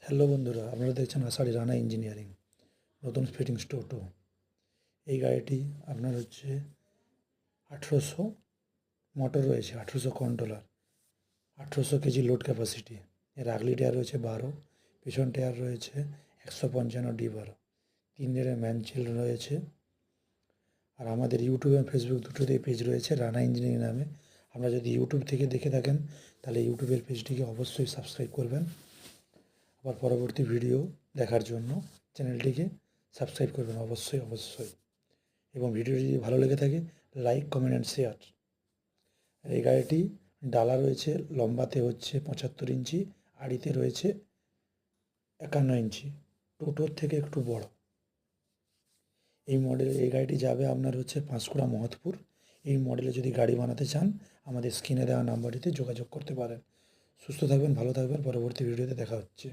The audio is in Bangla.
হ্যালো বন্ধুরা, আপনারা দেখছেন আষাঢ়ি রানা ইঞ্জিনিয়ারিং নতুন ফিটিংস টোটো। এই গাড়িটি আপনার হচ্ছে 1800 মোটর রয়েছে, 1800 কন্ট্রোলার, 1800 কেজি লোড ক্যাপাসিটি। এর আগলি টায়ার রয়েছে 12, পিছন টায়ার রয়েছে 155D12, 3 দিনের ম্যানচিল রয়েছে। আর আমাদের ইউটিউব এবং ফেসবুক দুটোতেই পেজ রয়েছে রানা ইঞ্জিনিয়ারিং নামে। আপনারা যদি ইউটিউব থেকে দেখে থাকেন তাহলে ইউটিউবের পেজটিকে অবশ্যই সাবস্ক্রাইব করবেন। আবার পরবর্তী ভিডিও দেখার জন্য চ্যানেলটিকে সাবস্ক্রাইব করবেন অবশ্যই। এবং ভিডিওটি যদি ভালো লেগে থাকে লাইক, কমেন্ট অ্যান্ড শেয়ার। এই গাড়িটি ডালা রয়েছে লম্বাতে হচ্ছে 75 ইঞ্চি, আড়িতে রয়েছে 51 ইঞ্চি, টোটোর থেকে একটু বড়। এই গাড়িটি যাবে আপনার হচ্ছে পাঁশকুড়া মহৎপুর। এই মডেলে যদি গাড়ি বানাতে চান আমাদের স্ক্রিনে দেওয়া নাম্বারটিতে যোগাযোগ করতে পারেন। সুস্থ থাকবেন, ভালো থাকবেন, পরবর্তী ভিডিওতে দেখা হচ্ছে।